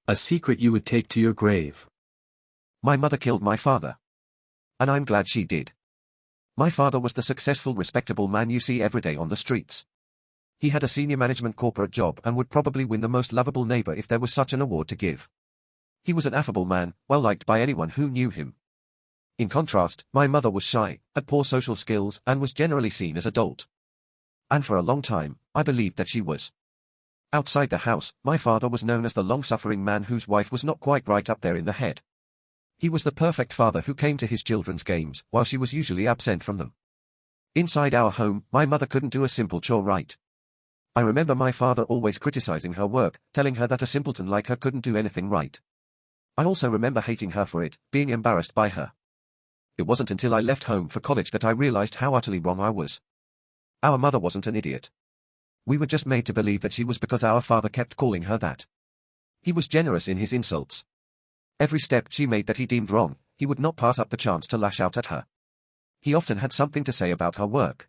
A secret you would take to your grave. My mother killed my father. And I'm glad she did. My father was the successful, respectable man you see every day on the streets. He had a senior management corporate job and would probably win the most lovable neighbor if there was such an award to give. He was an affable man, well liked by anyone who knew him. In contrast, my mother was shy, had poor social skills, and was generally seen as a dolt. And for a long time, I believed that she was. Outside the house, my father was known as the long-suffering man whose wife was not quite right up there in the head. He was the perfect father who came to his children's games, while she was usually absent from them. Inside our home, my mother couldn't do a simple chore right. I remember my father always criticizing her work, telling her that a simpleton like her couldn't do anything right. I also remember hating her for it, being embarrassed by her. It wasn't until I left home for college that I realized how utterly wrong I was. Our mother wasn't an idiot. We were just made to believe that she was because our father kept calling her that. He was generous in his insults. Every step she made that he deemed wrong, he would not pass up the chance to lash out at her. He often had something to say about her work.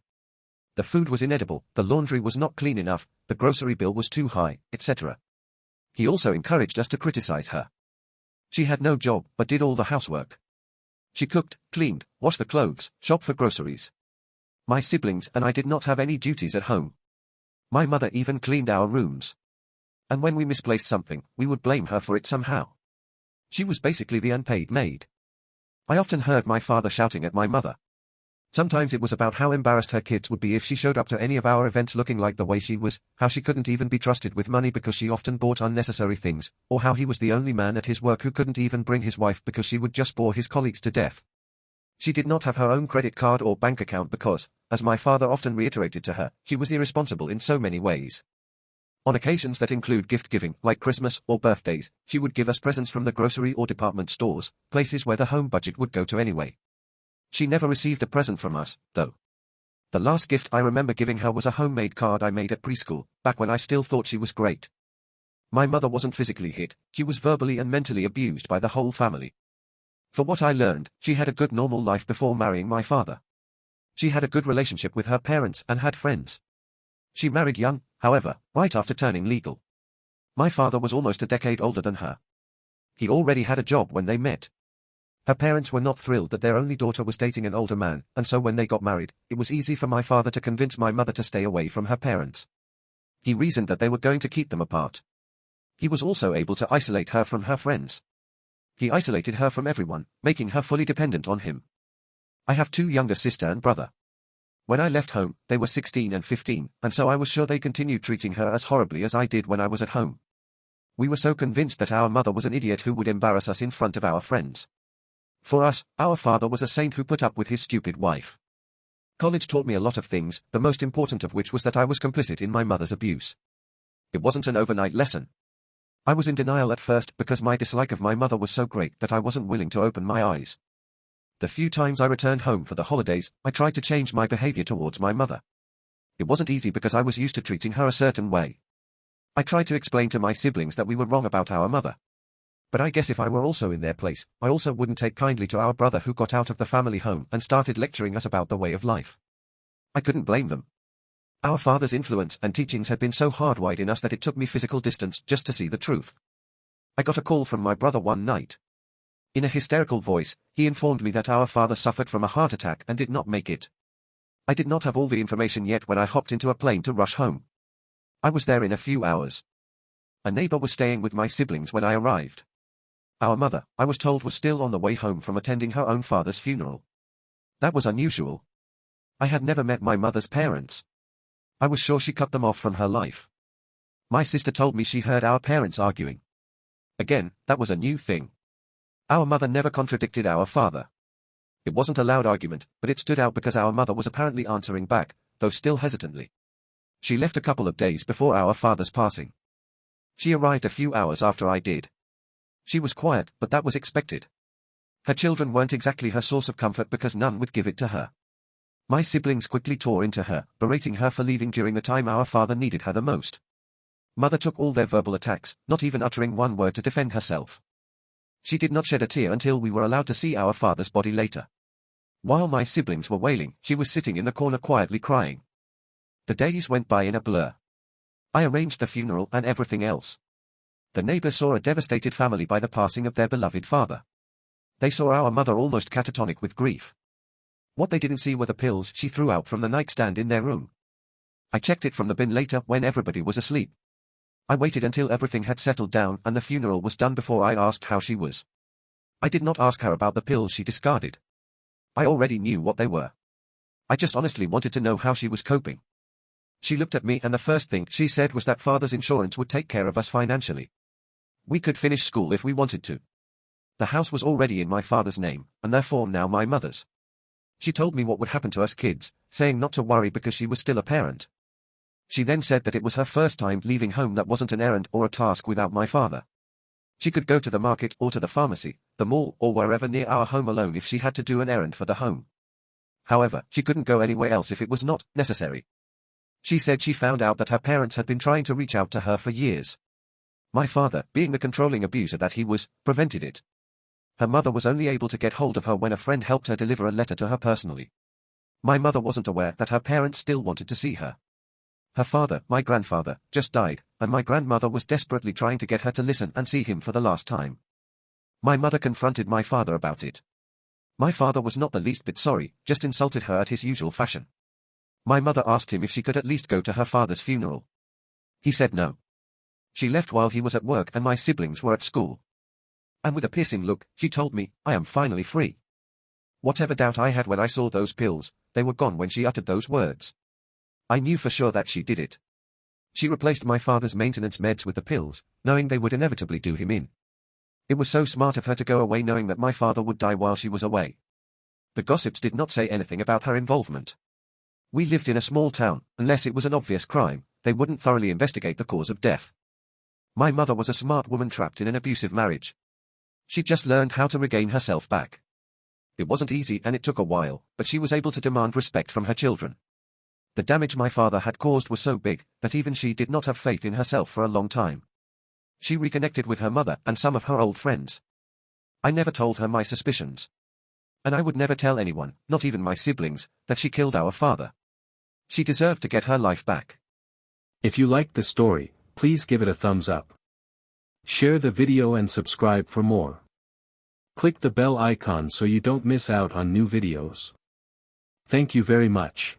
The food was inedible, the laundry was not clean enough, the grocery bill was too high, etc. He also encouraged us to criticize her. She had no job but did all the housework. She cooked, cleaned, washed the clothes, shopped for groceries. My siblings and I did not have any duties at home. My mother even cleaned our rooms. And when we misplaced something, we would blame her for it somehow. She was basically the unpaid maid. I often heard my father shouting at my mother. Sometimes it was about how embarrassed her kids would be if she showed up to any of our events looking like the way she was, how she couldn't even be trusted with money because she often bought unnecessary things, or how he was the only man at his work who couldn't even bring his wife because she would just bore his colleagues to death. She did not have her own credit card or bank account because, as my father often reiterated to her, she was irresponsible in so many ways. On occasions that include gift-giving, like Christmas or birthdays, she would give us presents from the grocery or department stores, places where the home budget would go to anyway. She never received a present from us, though. The last gift I remember giving her was a homemade card I made at preschool, back when I still thought she was great. My mother wasn't physically hit, she was verbally and mentally abused by the whole family. For what I learned, she had a good normal life before marrying my father. She had a good relationship with her parents and had friends. She married young, however, right after turning legal. My father was almost a decade older than her. He already had a job when they met. Her parents were not thrilled that their only daughter was dating an older man, and so when they got married, it was easy for my father to convince my mother to stay away from her parents. He reasoned that they were going to keep them apart. He was also able to isolate her from her friends. He isolated her from everyone, making her fully dependent on him. I have two younger sister and brother. When I left home, they were 16 and 15, and so I was sure they continued treating her as horribly as I did when I was at home. We were so convinced that our mother was an idiot who would embarrass us in front of our friends. For us, our father was a saint who put up with his stupid wife. College taught me a lot of things, the most important of which was that I was complicit in my mother's abuse. It wasn't an overnight lesson. I was in denial at first because my dislike of my mother was so great that I wasn't willing to open my eyes. The few times I returned home for the holidays, I tried to change my behavior towards my mother. It wasn't easy because I was used to treating her a certain way. I tried to explain to my siblings that we were wrong about our mother. But I guess if I were also in their place, I also wouldn't take kindly to our brother who got out of the family home and started lecturing us about the way of life. I couldn't blame them. Our father's influence and teachings had been so hardwired in us that it took me physical distance just to see the truth. I got a call from my brother one night. In a hysterical voice, he informed me that our father suffered from a heart attack and did not make it. I did not have all the information yet when I hopped into a plane to rush home. I was there in a few hours. A neighbor was staying with my siblings when I arrived. Our mother, I was told, was still on the way home from attending her own father's funeral. That was unusual. I had never met my mother's parents. I was sure she cut them off from her life. My sister told me she heard our parents arguing. Again, that was a new thing. Our mother never contradicted our father. It wasn't a loud argument, but it stood out because our mother was apparently answering back, though still hesitantly. She left a couple of days before our father's passing. She arrived a few hours after I did. She was quiet, but that was expected. Her children weren't exactly her source of comfort because none would give it to her. My siblings quickly tore into her, berating her for leaving during the time our father needed her the most. Mother took all their verbal attacks, not even uttering one word to defend herself. She did not shed a tear until we were allowed to see our father's body later. While my siblings were wailing, she was sitting in the corner quietly crying. The days went by in a blur. I arranged the funeral and everything else. The neighbors saw a devastated family by the passing of their beloved father. They saw our mother almost catatonic with grief. What they didn't see were the pills she threw out from the nightstand in their room. I checked it from the bin later when everybody was asleep. I waited until everything had settled down and the funeral was done before I asked how she was. I did not ask her about the pills she discarded. I already knew what they were. I just honestly wanted to know how she was coping. She looked at me and the first thing she said was that father's insurance would take care of us financially. We could finish school if we wanted to. The house was already in my father's name, and therefore now my mother's. She told me what would happen to us kids, saying not to worry because she was still a parent. She then said that it was her first time leaving home that wasn't an errand or a task without my father. She could go to the market or to the pharmacy, the mall or wherever near our home alone if she had to do an errand for the home. However, she couldn't go anywhere else if it was not necessary. She said she found out that her parents had been trying to reach out to her for years. My father, being the controlling abuser that he was, prevented it. Her mother was only able to get hold of her when a friend helped her deliver a letter to her personally. My mother wasn't aware that her parents still wanted to see her. Her father, my grandfather, just died, and my grandmother was desperately trying to get her to listen and see him for the last time. My mother confronted my father about it. My father was not the least bit sorry, just insulted her at his usual fashion. My mother asked him if she could at least go to her father's funeral. He said no. She left while he was at work and my siblings were at school. And with a piercing look, she told me, I am finally free. Whatever doubt I had when I saw those pills, they were gone when she uttered those words. I knew for sure that she did it. She replaced my father's maintenance meds with the pills, knowing they would inevitably do him in. It was so smart of her to go away knowing that my father would die while she was away. The gossips did not say anything about her involvement. We lived in a small town, unless it was an obvious crime, they wouldn't thoroughly investigate the cause of death. My mother was a smart woman trapped in an abusive marriage. She just learned how to regain herself back. It wasn't easy and it took a while, but she was able to demand respect from her children. The damage my father had caused was so big that even she did not have faith in herself for a long time. She reconnected with her mother and some of her old friends. I never told her my suspicions. And I would never tell anyone, not even my siblings, that she killed our father. She deserved to get her life back. If you liked the story, please give it a thumbs up. Share the video and subscribe for more. Click the bell icon so you don't miss out on new videos. Thank you very much.